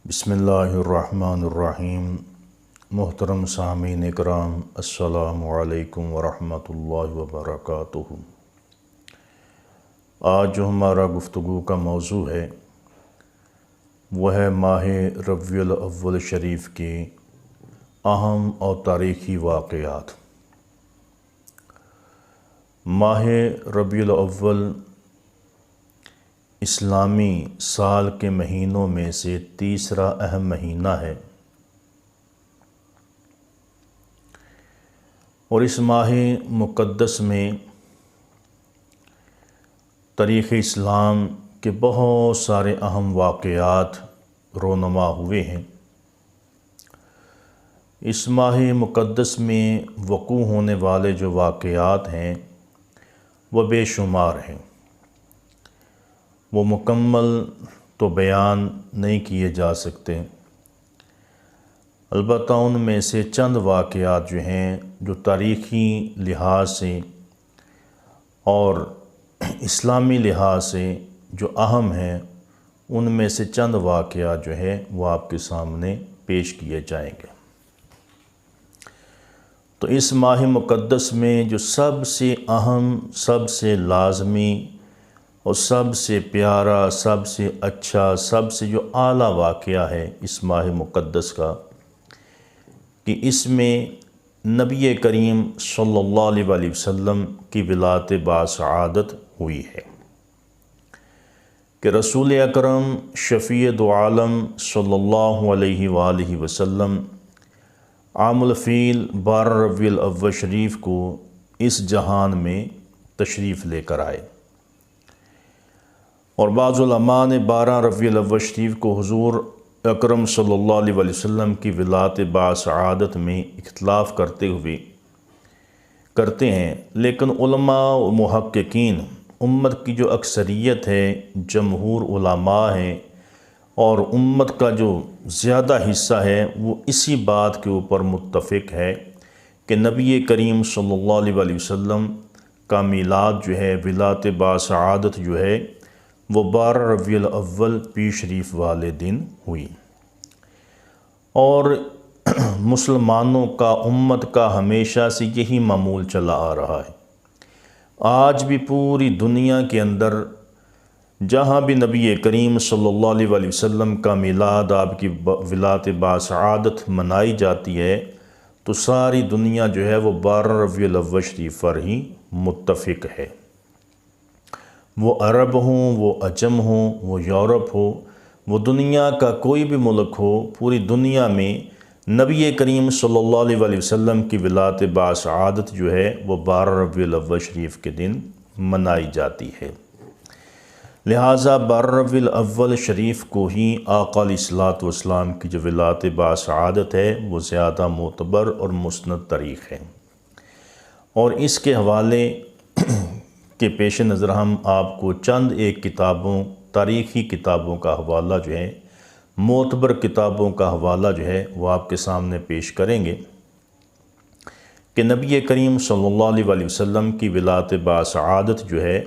بسم اللہ الرحمن الرحیم۔ محترم سامعین اکرام، السلام علیکم ورحمۃ اللہ وبرکاتہ۔ آج جو ہمارا گفتگو کا موضوع ہے وہ ہے ماہ ربیع الاول شریف کے اہم اور تاریخی واقعات۔ ماہ ربیع الاول اسلامی سال کے مہینوں میں سے تیسرا اہم مہینہ ہے، اور اس ماہ مقدس میں تاریخ اسلام کے بہت سارے اہم واقعات رونما ہوئے ہیں۔ اس ماہ مقدس میں وقوع ہونے والے جو واقعات ہیں وہ بے شمار ہیں، وہ مکمل تو بیان نہیں کیے جا سکتے، البتہ ان میں سے چند واقعات جو ہیں جو تاریخی لحاظ سے اور اسلامی لحاظ سے جو اہم ہیں، ان میں سے چند واقعات جو ہیں وہ آپ کے سامنے پیش کیے جائیں گے۔ تو اس ماہ مقدس میں جو سب سے اہم، سب سے لازمی اور سب سے پیارا، سب سے اچھا، سب سے جو اعلیٰ واقعہ ہے اس ماہ مقدس کا، کہ اس میں نبی کریم صلی اللہ علیہ وسلم کی ولادت باسعادت ہوئی ہے، کہ رسول اکرم شفیع دو عالم صلی اللہ علیہ وآلہ وسلم عام الفیل 12 ربیع الاول شریف کو اس جہان میں تشریف لے کر آئے، اور بعض علماء نے 12 ربیع الاول شریف کو حضور اکرم صلی اللہ علیہ وسلم کی ولادت باسعادت میں اختلاف کرتے ہیں، لیکن علماء و محققین، امت کی جو اکثریت ہے، جمہور علماء ہیں اور امت کا جو زیادہ حصہ ہے، وہ اسی بات کے اوپر متفق ہے کہ نبی کریم صلی اللہ علیہ وسلم کا میلاد جو ہے، ولادت باسعادت جو ہے، وہ 12 ربیع الاول پیر شریف والے دن ہوئی، اور مسلمانوں کا، امت کا ہمیشہ سے یہی معمول چلا آ رہا ہے۔ آج بھی پوری دنیا کے اندر جہاں بھی نبی کریم صلی اللہ علیہ وسلم کا میلاد، آپ کی ولادت باسعادت منائی جاتی ہے، تو ساری دنیا جو ہے وہ 12 ربیع الاول شریف پر ہی متفق ہے۔ وہ عرب ہوں، وہ عجم ہوں، وہ یورپ ہو، وہ دنیا کا کوئی بھی ملک ہو، پوری دنیا میں نبی کریم صلی اللہ علیہ وسلم کی ولادت باسعادت جو ہے وہ 12 ربیع الاول شریف کے دن منائی جاتی ہے۔ لہٰذا 12 ربیع الاول شریف کو ہی آقا علیہ الصلوۃ والسلام کی جو ولادت باسعادت ہے وہ زیادہ معتبر اور مسند تاریخ ہے، اور اس کے حوالے کے پیش نظر ہم آپ کو چند ایک کتابوں، تاریخی کتابوں کا حوالہ جو ہے، معتبر کتابوں کا حوالہ جو ہے وہ آپ کے سامنے پیش کریں گے، کہ نبی کریم صلی اللہ علیہ وسلم کی ولادت باسعادت جو ہے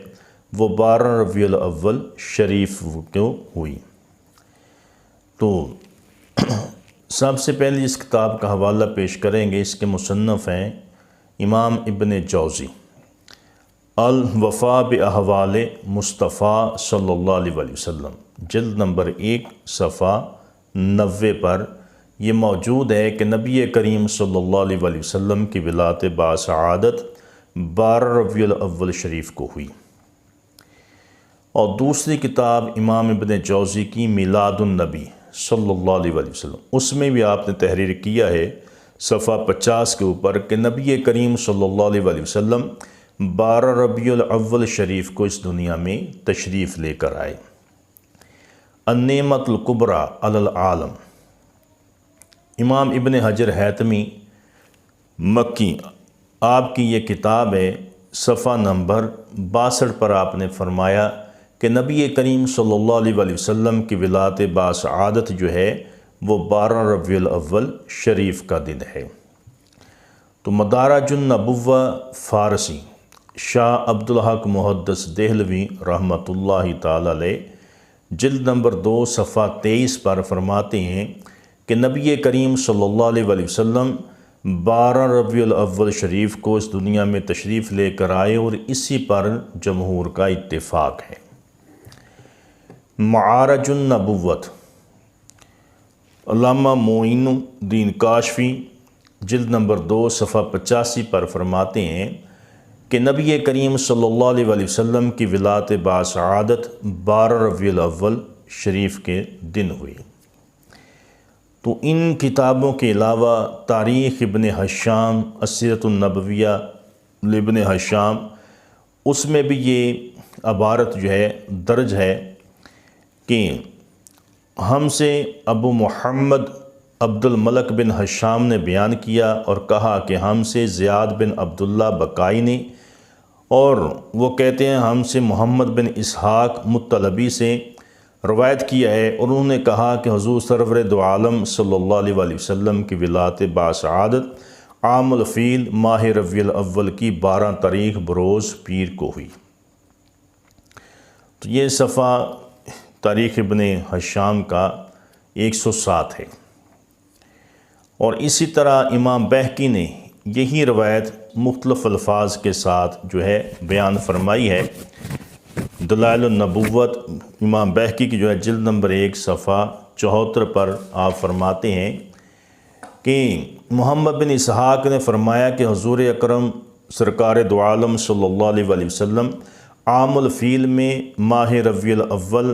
وہ 12 ربیع الاول شریف کو ہوئی۔ تو سب سے پہلے اس کتاب کا حوالہ پیش کریں گے، اس کے مصنف ہیں امام ابن جوزی، الوفا باحوال مصطفیٰ صلی اللہ علیہ وسلم، جلد نمبر 1 صفحہ 90 پر یہ موجود ہے کہ نبی کریم صلی اللہ علیہ وسلم کی ولادت باسعادت 12 ربیع الاول شریف کو ہوئی۔ اور دوسری کتاب امام ابن جوزی کی میلاد النبی صلی اللہ علیہ وسلم، اس میں بھی آپ نے تحریر کیا ہے صفحہ 50 کے اوپر کہ نبی کریم صلی اللہ علیہ وسلم 12 ربیع الاول شریف کو اس دنیا میں تشریف لے کر آئے۔ النعمت الکبریٰ علی العالم، امام ابن حجر حیتمی مکی، آپ کی یہ کتاب ہے، صفحہ نمبر 62 پر آپ نے فرمایا کہ نبی کریم صلی اللہ علیہ وسلم کی ولادت باسعادت جو ہے وہ 12 ربیع الاول شریف کا دن ہے۔ تو مدارج النبوہ فارسی، شاہ عبدالحق محدث دہلوی رحمۃ اللہ تعالی علیہ جلد نمبر 2 صفحہ 23 پر فرماتے ہیں کہ نبی کریم صلی اللہ علیہ وسلم 12 ربیع الاول شریف کو اس دنیا میں تشریف لے کر آئے اور اسی پر جمہور کا اتفاق ہے۔ معارج النبوت، علامہ معین الدین کاشفی جلد نمبر 2 صفحہ 85 پر فرماتے ہیں کہ نبی کریم صلی اللہ علیہ وسلم کی ولادت باسعادت 12 ربیع الاول شریف کے دن ہوئی۔ تو ان کتابوں کے علاوہ تاریخ ابن ہشام، السیرۃ النبویہ لابن ہشام، اس میں بھی یہ عبارت جو ہے درج ہے کہ ہم سے ابو محمد عبد الملک بن ہشام نے بیان کیا اور کہا کہ ہم سے زیاد بن عبداللہ بقائی نے، اور وہ کہتے ہیں ہم سے محمد بن اسحاق مطلبی سے روایت کیا ہے، اور انہوں نے کہا کہ حضور سرور دو عالم صلی اللہ علیہ وسلم کی ولادت باسعادت عام الفیل ماہ ربیع الاول کی 12 تاریخ بروز پیر کو ہوئی۔ تو یہ صفحہ تاریخ ابن ہشام کا 107 ہے، اور اسی طرح امام بہقی نے یہی روایت مختلف الفاظ کے ساتھ جو ہے بیان فرمائی ہے۔ دلائل النبوت امام بہقی کی جو ہے جلد نمبر 1 صفحہ 74 پر آپ فرماتے ہیں کہ محمد بن اسحاق نے فرمایا کہ حضور اکرم سرکار دو عالم صلی اللہ علیہ وسلم عام الفیل میں ماہ ربیع الاول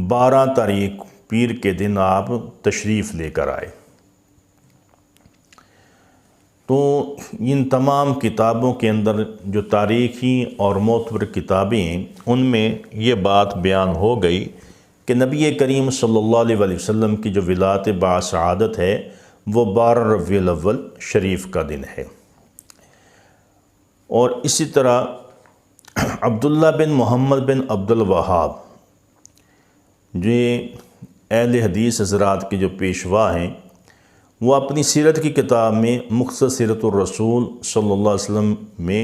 12 تاریخ پیر کے دن آپ تشریف لے کر آئے۔ تو ان تمام کتابوں کے اندر جو تاریخی اور معتبر کتابیں ہیں ان میں یہ بات بیان ہو گئی کہ نبی کریم صلی اللہ علیہ وسلم کی جو ولادت باسعادت ہے وہ 12 ربیع الاول شریف کا دن ہے۔ اور اسی طرح عبداللہ بن محمد بن عبد الوہاب جو اہل حدیث حضرات کے جو پیشوا ہیں، وہ اپنی سیرت کی کتاب میں مختصر سیرت الرسول صلی اللہ علیہ وسلم میں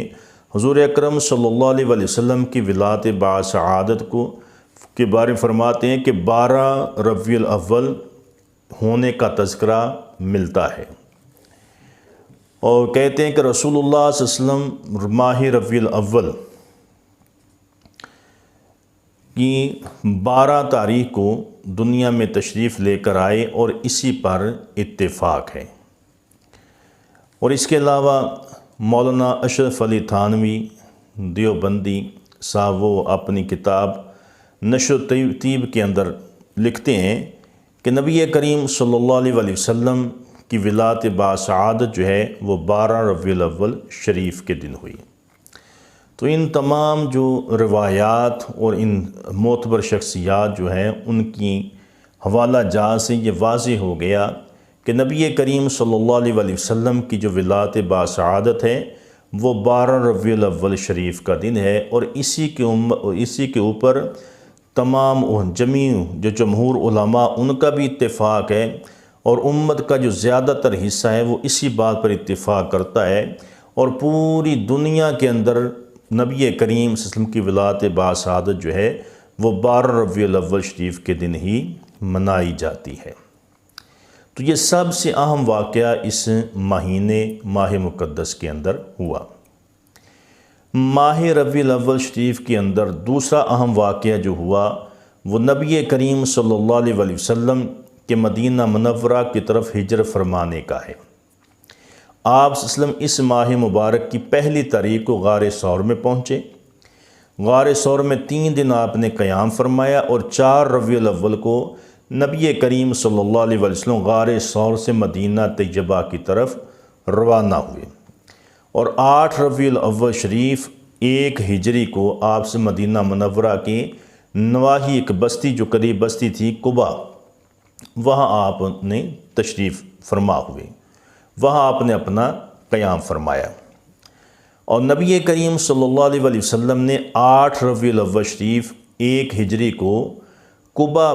حضور اکرم صلی اللہ علیہ وسلم کی ولادت باسعادت کے بارے میں فرماتے ہیں کہ 12 ربیع الاول ہونے کا تذکرہ ملتا ہے، اور کہتے ہیں کہ رسول اللہ صلی اللہ علیہ وسلم ماہ ربیع الاول کی 12 تاریخ کو دنیا میں تشریف لے کر آئے اور اسی پر اتفاق ہے۔ اور اس کے علاوہ مولانا اشرف علی تھانوی دیوبندی صاحب وہ اپنی کتاب نشر تیب کے اندر لکھتے ہیں کہ نبی کریم صلی اللہ علیہ وسلم کی ولادت باسعادت جو ہے وہ 12 ربیع الاول شریف کے دن ہوئی۔ تو ان تمام جو روایات اور ان معتبر شخصیات جو ہیں ان کی حوالہ جات سے یہ واضح ہو گیا کہ نبی کریم صلی اللہ علیہ وسلم کی جو ولادت باسعادت ہے وہ 12 ربیع الاول شریف کا دن ہے، اور اسی کے اوپر تمام جو جمہور علماء ان کا بھی اتفاق ہے، اور امت کا جو زیادہ تر حصہ ہے وہ اسی بات پر اتفاق کرتا ہے، اور پوری دنیا کے اندر نبی کریم صلی اللہ علیہ وسلم کی ولادت باسعادت جو ہے وہ 12 ربیع الاول شریف کے دن ہی منائی جاتی ہے۔ تو یہ سب سے اہم واقعہ اس مہینے ماہ مقدس کے اندر ہوا۔ ماہ ربیع الاول شریف کے اندر دوسرا اہم واقعہ جو ہوا وہ نبی کریم صلی اللہ علیہ وسلم کے مدینہ منورہ کی طرف ہجرت فرمانے کا ہے۔ آپ صلی اللہ علیہ وسلم اس ماہ مبارک کی پہلی تاریخ کو غار ثور میں پہنچے۔ غار ثور میں 3 دن آپ نے قیام فرمایا، اور 4 ربیع الاول کو نبی کریم صلی اللہ علیہ وسلم غار ثور سے مدینہ طیبہ کی طرف روانہ ہوئے، اور 8 ربیع الاول شریف 1 ہجری کو آپ سے مدینہ منورہ کے نواحی ایک بستی جو قریب بستی تھی قبا، وہاں آپ نے تشریف فرما ہوئے، وہاں آپ نے اپنا قیام فرمایا۔ اور نبی کریم صلی اللہ علیہ وسلم نے 8 ربیع الاول شریف 1 ہجری کو قبا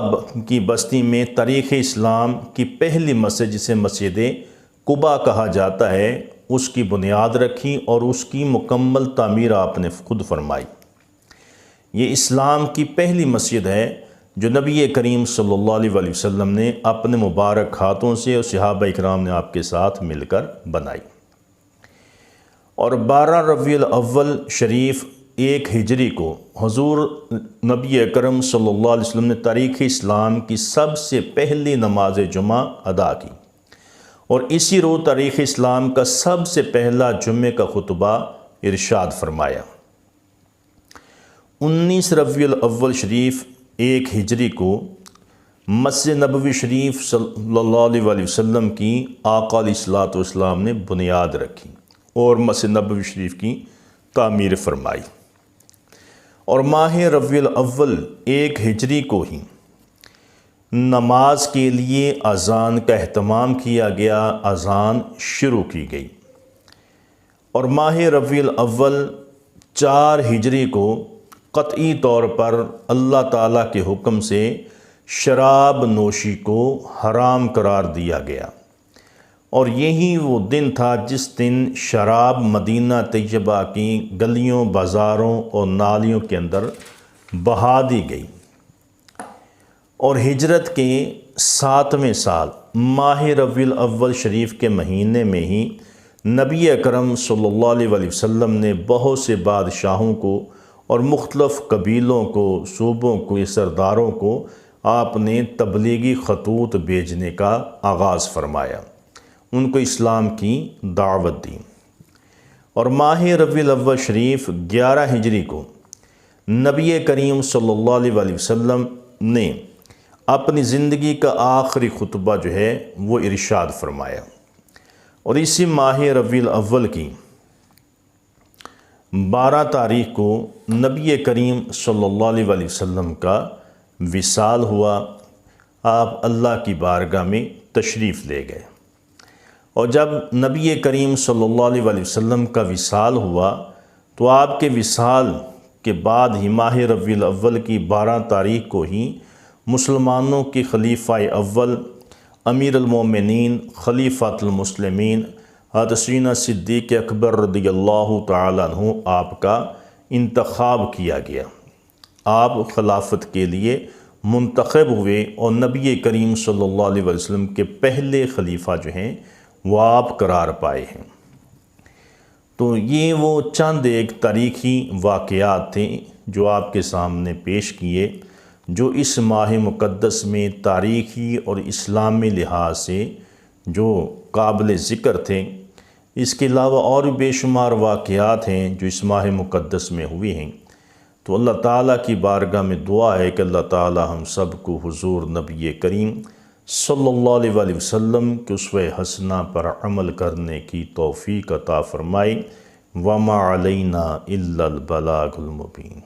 کی بستی میں تاریخ اسلام کی پہلی مسجد جسے مسجد قبا کہا جاتا ہے اس کی بنیاد رکھی، اور اس کی مکمل تعمیر آپ نے خود فرمائی۔ یہ اسلام کی پہلی مسجد ہے جو نبی کریم صلی اللہ علیہ وآلہ وسلم نے اپنے مبارک ہاتھوں سے اور صحابہ اکرام نے آپ کے ساتھ مل کر بنائی۔ اور 12 ربیع الاول شریف 1 ہجری کو حضور نبی اکرم صلی اللہ علیہ وسلم نے تاریخ اسلام کی سب سے پہلی نماز جمعہ ادا کی، اور اسی روز تاریخ اسلام کا سب سے پہلا جمعے کا خطبہ ارشاد فرمایا۔ 19 ربیع الاول شریف 1 ہجری کو مسجد نبوی شریف صلی اللہ علیہ وآلہ وسلم کی آقا علیہ الصلوۃ والسلام نے بنیاد رکھی اور مسجد نبوی شریف کی تعمیر فرمائی، اور ماہ ربیع الاول 1 ہجری کو ہی نماز کے لیے اذان کا اہتمام کیا گیا، اذان شروع کی گئی۔ اور ماہ ربیع الاول 4 ہجری کو قطعی طور پر اللہ تعالیٰ کے حکم سے شراب نوشی کو حرام قرار دیا گیا، اور یہی وہ دن تھا جس دن شراب مدینہ طیبہ کی گلیوں، بازاروں اور نالیوں کے اندر بہا دی گئی۔ اور ہجرت کے 7ویں سال ماہ ربیع الاول شریف کے مہینے میں ہی نبی اکرم صلی اللہ علیہ وآلہ وسلم نے بہت سے بادشاہوں کو اور مختلف قبیلوں کو، صوبوں کو، سرداروں کو آپ نے تبلیغی خطوط بھیجنے کا آغاز فرمایا، ان کو اسلام کی دعوت دی۔ اور ماہ ربیع الاول شریف 11 ہجری کو نبی کریم صلی اللہ علیہ وآلہ وسلم نے اپنی زندگی کا آخری خطبہ جو ہے وہ ارشاد فرمایا، اور اسی ماہ ربیع الاول کی 12 تاریخ کو نبی کریم صلی اللہ علیہ وآلہ وسلم کا وصال ہوا، آپ اللہ کی بارگاہ میں تشریف لے گئے۔ اور جب نبی کریم صلی اللہ علیہ وآلہ وسلم کا وصال ہوا تو آپ کے وصال کے بعد ہی ماہ ربیع الاول کی 12 تاریخ کو ہی مسلمانوں کے خلیفہ اول امیر المومنین خلیفۃ المسلمین حضرت سیدنا صدیق اکبر رضی اللہ تعالیٰ عنہ آپ کا انتخاب کیا گیا، آپ خلافت کے لیے منتخب ہوئے، اور نبی کریم صلی اللہ علیہ وسلم کے پہلے خلیفہ جو ہیں وہ آپ قرار پائے ہیں۔ تو یہ وہ چند ایک تاریخی واقعات تھے جو آپ کے سامنے پیش کیے، جو اس ماہ مقدس میں تاریخی اور اسلامی لحاظ سے جو قابل ذکر تھے۔ اس کے علاوہ اور بھی بے شمار واقعات ہیں جو اس ماہ مقدس میں ہوئے ہیں۔ تو اللہ تعالیٰ کی بارگاہ میں دعا ہے کہ اللہ تعالیٰ ہم سب کو حضور نبی کریم صلی اللہ علیہ وآلہ وسلم کے اسوہ حسنہ پر عمل کرنے کی توفیق عطا فرمائے۔ وما علینا الا البلاغ المبین۔